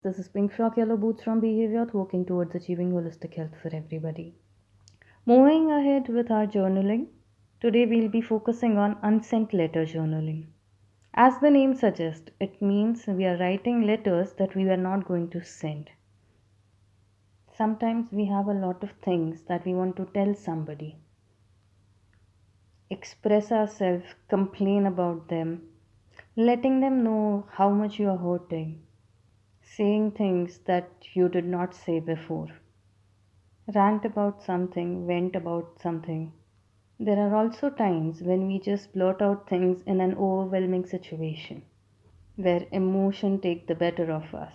This is Pink Frock Yellow Boots from Behavioought, working towards achieving holistic health for everybody. Moving ahead with our journaling, today we'll be focusing on unsent letter journaling. As the name suggests, it means we are writing letters that we are not going to send. Sometimes we have a lot of things that we want to tell somebody, express ourselves, complain about them, letting them know how much you are hurting, saying things that you did not say before. Rant about something, vent about something. There are also times when we just blurt out things in an overwhelming situation where emotion take the better of us.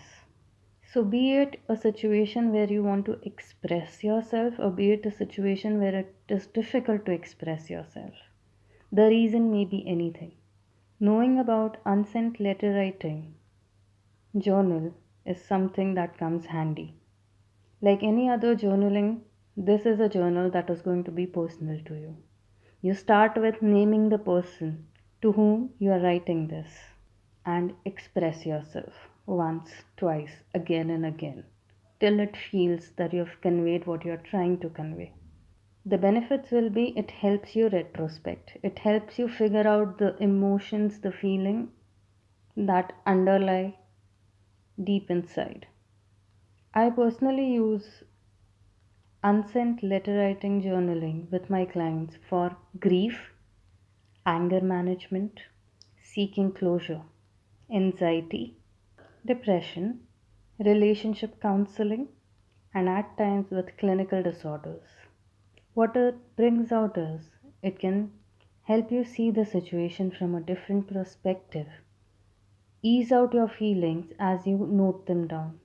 So be it a situation where you want to express yourself or be it a situation where it is difficult to express yourself. The reason may be anything. Knowing about unsent letter writing journal is something that comes handy. Like any other journaling, this is a journal that is going to be personal to you. You start with naming the person to whom you are writing this and express yourself once, twice, again, and again till it feels that you have conveyed what you are trying to convey. The benefits will be it helps you retrospect, it helps you figure out the emotions, the feeling that underlie deep inside. I personally use unsent letter writing journaling with my clients for grief, anger management, seeking closure, anxiety, depression, relationship counseling, and at times with clinical disorders. What it brings out is it can help you see the situation from a different perspective, ease out your feelings as you note them down,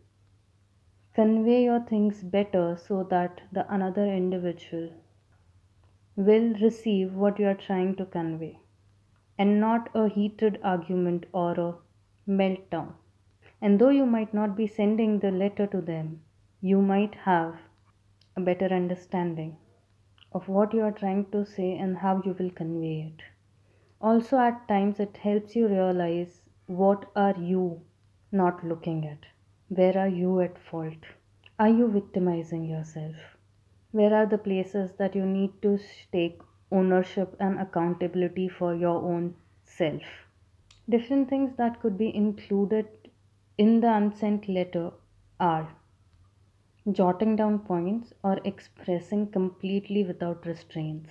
convey your things better so that the another individual will receive what you are trying to convey and not a heated argument or a meltdown. And though you might not be sending the letter to them, you might have a better understanding of what you are trying to say and how you will convey it. Also, at times, it helps you realize what are you not looking at? Where are you at fault? Are you victimizing yourself? Where are the places that you need to take ownership and accountability for your own self? Different things that could be included in the unsent letter are jotting down points or expressing completely without restraints.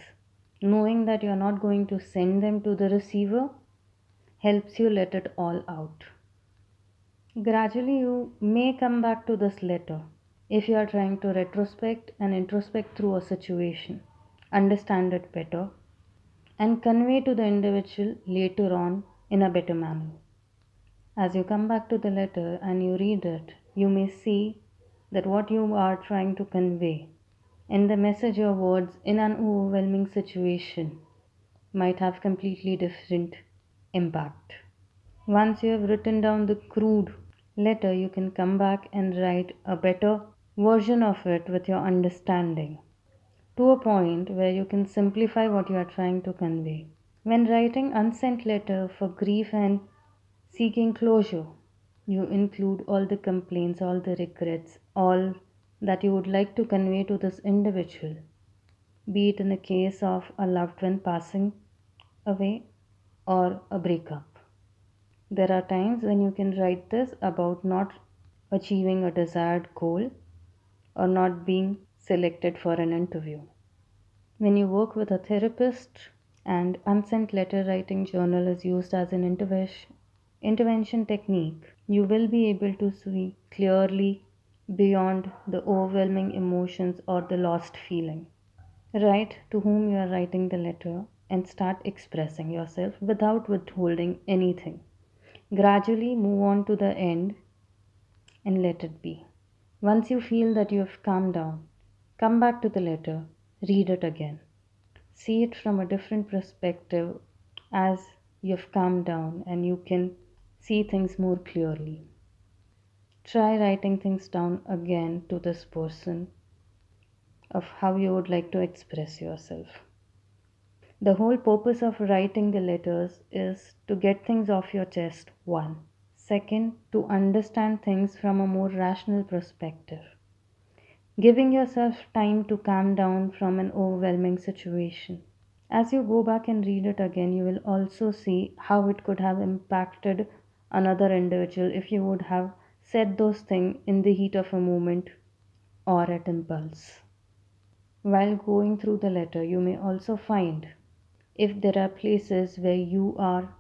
Knowing that you're not going to send them to the receiver helps you let it all out. Gradually, you may come back to this letter if you are trying to retrospect and introspect through a situation, understand it better, and convey to the individual later on in a better manner. As you come back to the letter and you read it, you may see that what you are trying to convey in the message or words in an overwhelming situation might have completely different impact. Once you have written down the crude letter, you can come back and write a better version of it with your understanding to a point where you can simplify what you are trying to convey. When writing unsent letter for grief and seeking closure, you include all the complaints, all the regrets, all that you would like to convey to this individual, be it in the case of a loved one passing away or a breakup. There are times when you can write this about not achieving a desired goal or not being selected for an interview. When you work with a therapist and unsent letter writing journal is used as an intervention technique, you will be able to see clearly beyond the overwhelming emotions or the lost feeling. Write to whom you are writing the letter and start expressing yourself without withholding anything. Gradually move on to the end and let it be. Once you feel that you have calmed down, come back to the letter, read it again. See it from a different perspective as you've calmed down and you can see things more clearly. Try writing things down again to this person of how you would like to express yourself. The whole purpose of writing the letters is to get things off your chest, one. Second, to understand things from a more rational perspective. Giving yourself time to calm down from an overwhelming situation. As you go back and read it again, you will also see how it could have impacted another individual if you would have said those things in the heat of a moment or at impulse. While going through the letter, you may also find if there are places where you are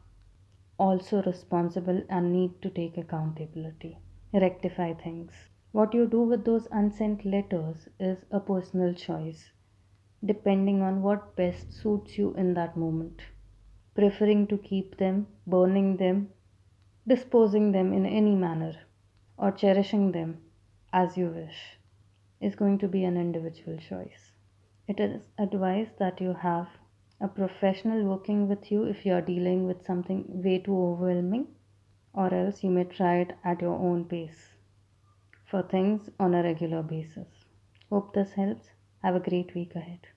also responsible and need to take accountability, rectify things. What you do with those unsent letters is a personal choice, depending on what best suits you in that moment. Preferring to keep them, burning them, disposing them in any manner, or cherishing them as you wish is going to be an individual choice. It is advised that you have a professional working with you if you are dealing with something way too overwhelming, or else you may try it at your own pace for things on a regular basis. Hope this helps. Have a great week ahead.